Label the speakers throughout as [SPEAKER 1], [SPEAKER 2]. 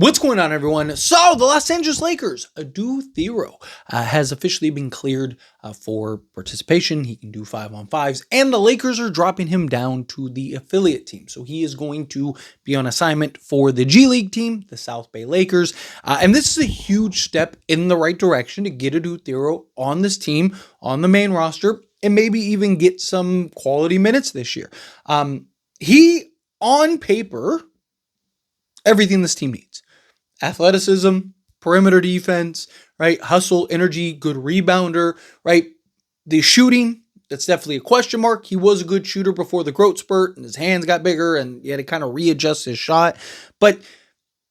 [SPEAKER 1] What's going on, everyone? So, the Los Angeles Lakers, Adou Thiero, has officially been cleared for participation. He can do 5-on-5s, and the Lakers are dropping him down to the affiliate team. So, he is going to be on assignment for the G League team, the South Bay Lakers. And this is a huge step in the right direction to get Adou Thiero on this team, on the main roster, and maybe even get some quality minutes this year. He, on paper, everything this team needs. Athleticism, perimeter defense, right? Hustle, energy, good rebounder, right? The shooting, that's definitely a question mark. He was a good shooter before the growth spurt and his hands got bigger and he had to kind of readjust his shot. But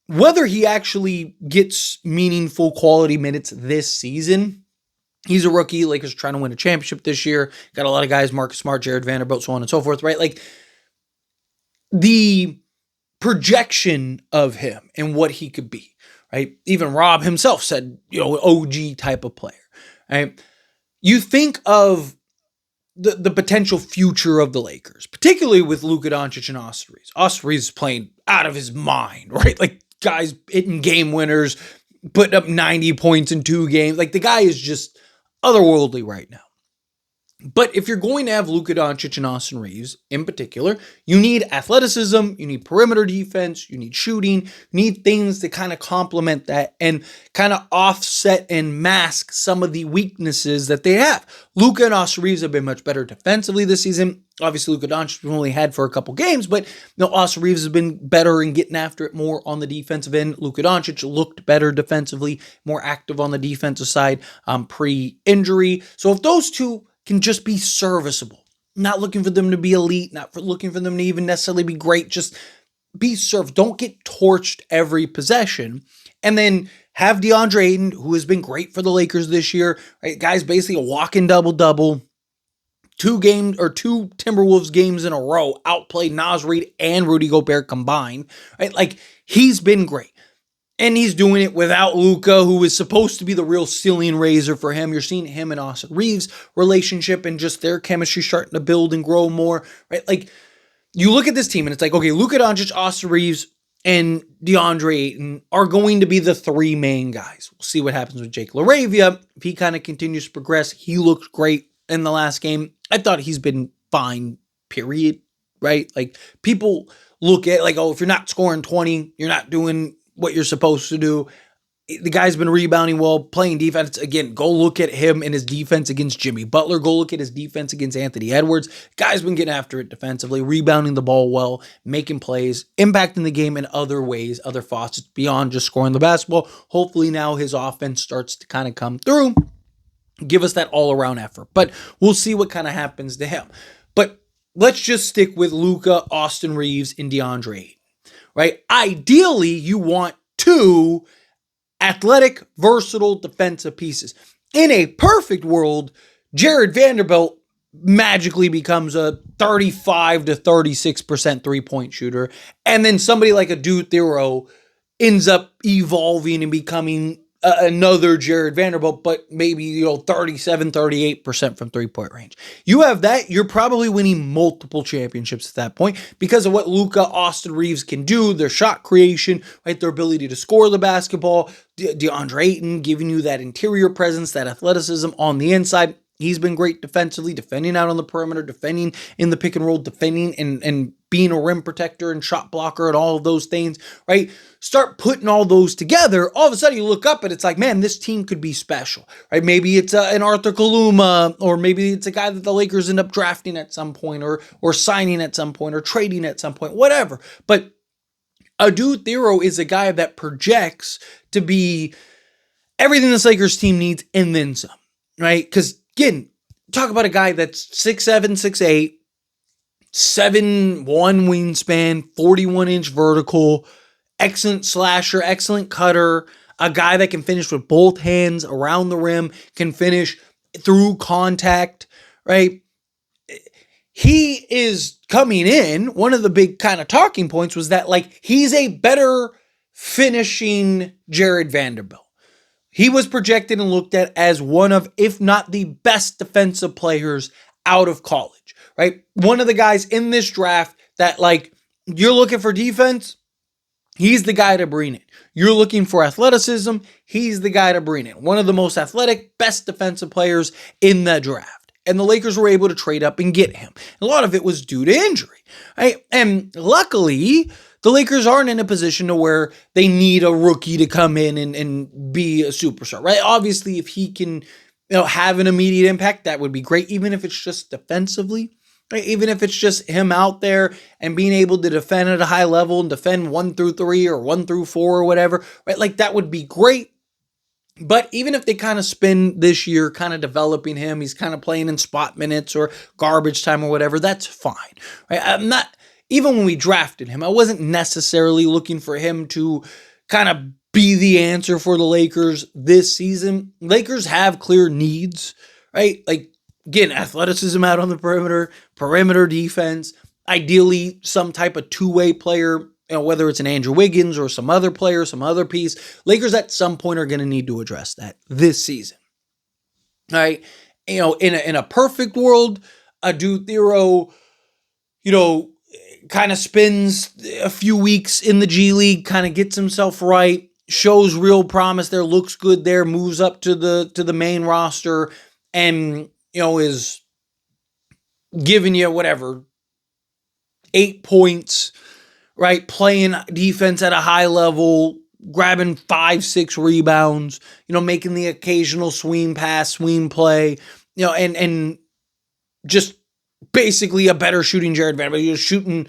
[SPEAKER 1] whether he actually gets meaningful quality minutes this season, he's a rookie. Lakers are trying to win a championship this year. Got a lot of guys, Marcus Smart, Jared Vanderbilt, so on and so forth, right? Like the projection of him and what he could be, right? Even Rob himself said, OG type of player, right? You think of the potential future of the Lakers, particularly with Luka Doncic and Austin Reeves. Austin Reeves is playing out of his mind, right? Like guys hitting game winners, putting up 90 points in 2 games. Like the guy is just otherworldly right now. But if you're going to have Luka Doncic and Austin Reeves in particular, you need athleticism, you need perimeter defense, you need shooting, you need things to kind of complement that and kind of offset and mask some of the weaknesses that they have. Luka and Austin Reeves have been much better defensively this season. Obviously, Luka Doncic only had for a couple games, but Austin Reeves has been better in getting after it more on the defensive end. Luka Doncic looked better defensively, more active on the defensive side pre-injury. So if those two can just be serviceable. Not looking for them to be elite, looking for them to even necessarily be great, just be served. Don't get torched every possession. And then have DeAndre Ayton, who has been great for the Lakers this year, right? Guy's basically a walking double-double. 2 Timberwolves games in a row outplayed Naz Reid and Rudy Gobert combined, right? Like he's been great. And he's doing it without Luka, who is supposed to be the real ceiling raiser for him. You're seeing him and Austin Reeves' relationship and just their chemistry starting to build and grow more, right? Like, you look at this team and it's like, okay, Luka Doncic, Austin Reeves, and DeAndre Ayton are going to be the 3 main guys. We'll see what happens with Jake LaRavia. If he kind of continues to progress, he looked great in the last game. I thought he's been fine, period, right? Like, people look at, like, oh, if you're not scoring 20, you're not doing what you're supposed to do. The guy's been rebounding well, playing defense. Again, go look at him and his defense against Jimmy Butler. Go look at his defense against Anthony Edwards. Guy's been getting after it defensively, rebounding the ball well, making plays, impacting the game in other ways, other facets beyond just scoring the basketball. Hopefully now his offense starts to kind of come through, give us that all-around effort. But we'll see what kind of happens to him. But let's just stick with Luka, Austin Reeves, and DeAndre Ayton. Right? Ideally, you want 2 athletic, versatile defensive pieces. In a perfect world, Jared Vanderbilt magically becomes a 35 to 36% three-point shooter. And then somebody like Adou Thiero ends up evolving and becoming another Jared Vanderbilt, but maybe 37, 38% from three-point range. You have that, you're probably winning multiple championships at that point because of what Luka, Austin Reeves can do, their shot creation, right? Their ability to score the basketball, DeAndre Ayton giving you that interior presence, that athleticism on the inside. He's been great defensively, defending out on the perimeter, defending in the pick and roll, defending and being a rim protector and shot blocker and all of those things, right? Start putting all those together. All of a sudden you look up and it's like, man, this team could be special, right? Maybe it's an Arthur Kaluma, or maybe it's a guy that the Lakers end up drafting at some point or signing at some point or trading at some point, whatever. But Adou Thiero is a guy that projects to be everything this Lakers team needs and then some, right? Because again, talk about a guy that's 6'7", 6'8", 7'1" wingspan, 41-inch vertical, excellent slasher, excellent cutter, a guy that can finish with both hands around the rim, can finish through contact, right? He is coming in. One of the big kind of talking points was that, like, he's a better finishing Jared Vanderbilt. He was projected and looked at as one of, if not the best defensive players out of college, right? One of the guys in this draft that, like, you're looking for defense, He's the guy to bring in. You're looking for athleticism, he's the guy to bring in. One of the most athletic, best defensive players in the draft. And the Lakers were able to trade up and get him. A lot of it was due to injury, right? And luckily, the Lakers aren't in a position to where they need a rookie to come in and be a superstar, right? Obviously, if he can have an immediate impact, that would be great, even if it's just defensively. Right? Even if it's just him out there and being able to defend at a high level and defend 1 through 3 or 1 through 4 or whatever, right? Like that would be great. But even if they kind of spend this year kind of developing him, he's kind of playing in spot minutes or garbage time or whatever, that's fine. Right? I'm not, even when we drafted him, I wasn't necessarily looking for him to kind of be the answer for the Lakers this season. Lakers have clear needs, right? Like, again, athleticism out on the perimeter defense, ideally some type of two-way player, whether it's an Andrew Wiggins or some other player, some other piece. Lakers at some point are going to need to address that this season. All right. In a perfect world, Adou Thiero, kind of spends a few weeks in the G League, kind of gets himself right, shows real promise there, looks good there, moves up to the main roster, and is giving you 8 points, right? Playing defense at a high level, grabbing 5-6 rebounds, making the occasional swing pass, swing play, and just basically a better shooting Jared Vanderbilt. You're shooting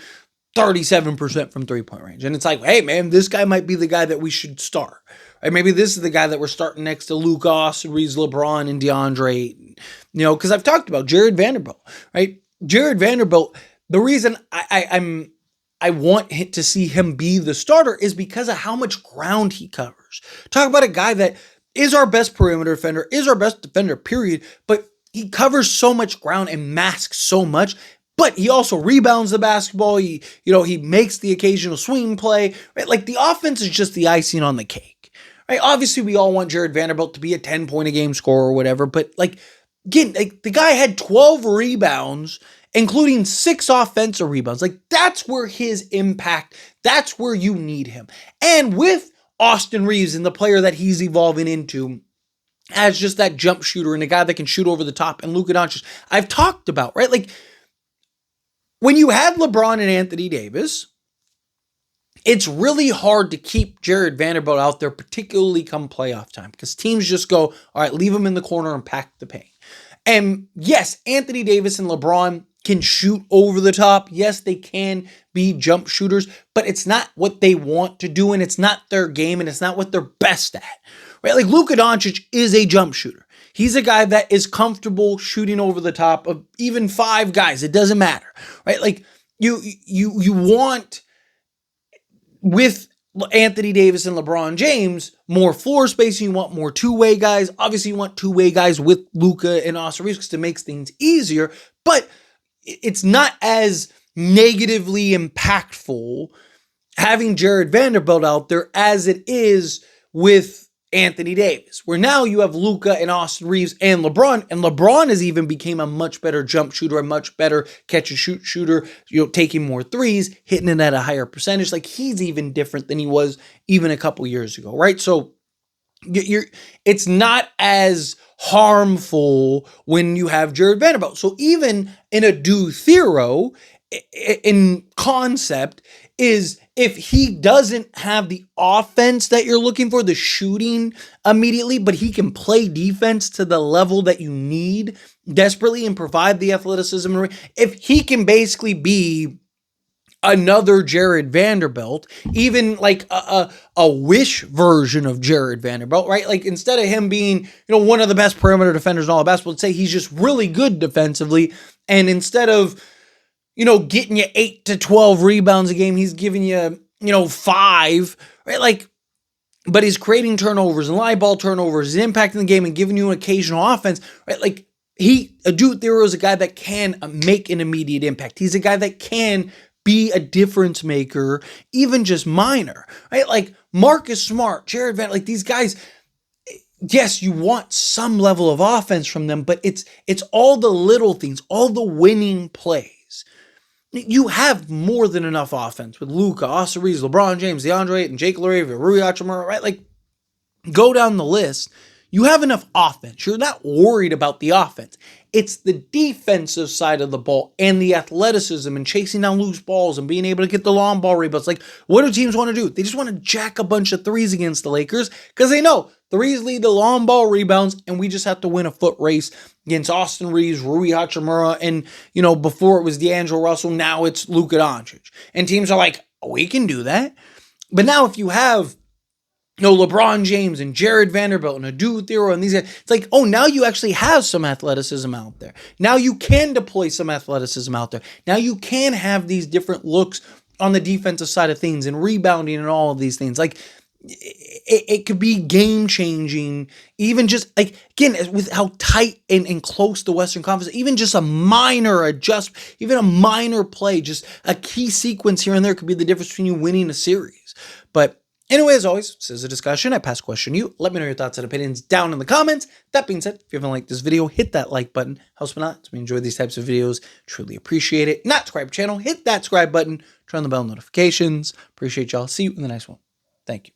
[SPEAKER 1] 37% from 3-point range. And it's like, hey man, this guy might be the guy that we should start. Right? Maybe this is the guy that we're starting next to Luka, Austin Reeves, LeBron, and DeAndre. Because I've talked about Jared Vanderbilt, right? Jared Vanderbilt, the reason I want to see him be the starter is because of how much ground he covers. Talk about a guy that is our best perimeter defender, is our best defender, period, but he covers so much ground and masks so much, but he also rebounds the basketball. He makes the occasional swing play, right? Like the offense is just the icing on the cake, right? Obviously, we all want Jared Vanderbilt to be a 10-point-a-game scorer or whatever, but again, the guy had 12 rebounds, including 6 offensive rebounds. Like that's where his impact, that's where you need him. And with Austin Reeves and the player that he's evolving into as just that jump shooter and a guy that can shoot over the top, and Luka Doncic, I've talked about, right? Like when you had LeBron and Anthony Davis, it's really hard to keep Jared Vanderbilt out there, particularly come playoff time, because teams just go, all right, leave him in the corner and pack the paint. And yes, Anthony Davis and LeBron can shoot over the top. Yes, they can be jump shooters, but it's not what they want to do, and it's not their game, and it's not what they're best at. Right? Like Luka Doncic is a jump shooter. He's a guy that is comfortable shooting over the top of even 5 guys. It doesn't matter. Right? Like you want, with Anthony Davis and LeBron James, more floor spacing. You want more two-way guys. Obviously, you want two-way guys with Luka and Austin Reeves because it makes things easier, but it's not as negatively impactful having Jared Vanderbilt out there as it is with Anthony Davis, where now you have Luka and Austin Reeves and LeBron has even became a much better jump shooter, a much better catch and shoot shooter, taking more threes, hitting it at a higher percentage. Like he's even different than he was even a couple years ago, right? So it's not as harmful when you have Jared Vanderbilt. So even in Adou Thiero, in concept, is if he doesn't have the offense that you're looking for, the shooting immediately, but he can play defense to the level that you need desperately and provide the athleticism, if he can basically be another Jared Vanderbilt, even like a wish version of Jared Vanderbilt, right? Like instead of him being, one of the best perimeter defenders in all of basketball, let's say he's just really good defensively, and instead of getting you 8 to 12 rebounds a game, he's giving you, 5, right? Like, but he's creating turnovers and live ball turnovers, he's impacting the game and giving you an occasional offense, right? Like Adou Thiero is a guy that can make an immediate impact. He's a guy that can be a difference maker, even just minor, right? Like Marcus Smart, Jared Van, like these guys, yes, you want some level of offense from them, but it's all the little things, all the winning plays you have more than enough offense with Luka, Austin Reeves, LeBron James, DeAndre Ayton, Jake LaRavia, Rui Hachimura, right? Like, go down the list. You have enough offense. You're not worried about the offense. It's the defensive side of the ball and the athleticism and chasing down loose balls and being able to get the long ball rebounds. Like, what do teams want to do? They just want to jack a bunch of threes against the Lakers because they know threes lead to long ball rebounds, and we just have to win a foot race against Austin Reeves, Rui Hachimura, and, before it was D'Angelo Russell, now it's Luka Doncic. And teams are like, we can do that. But now if you have LeBron James and Jared Vanderbilt and Adou Thiero and these guys, it's like, oh, now you actually have some athleticism out there. Now you can deploy some athleticism out there. Now you can have these different looks on the defensive side of things and rebounding and all of these things. Like, it could be game changing, even just like, again, with how tight and close the Western Conference, even just a minor adjustment, even a minor play, just a key sequence here and there could be the difference between you winning a series. But anyway, as always, this is a discussion. I pass question to you. Let me know your thoughts and opinions down in the comments. That being said, if you haven't liked this video, hit that like button. Helps me out. We enjoy these types of videos. Truly appreciate it. Not subscribe to the channel, hit that subscribe button. Turn on the bell notifications. Appreciate y'all. See you in the next one. Thank you.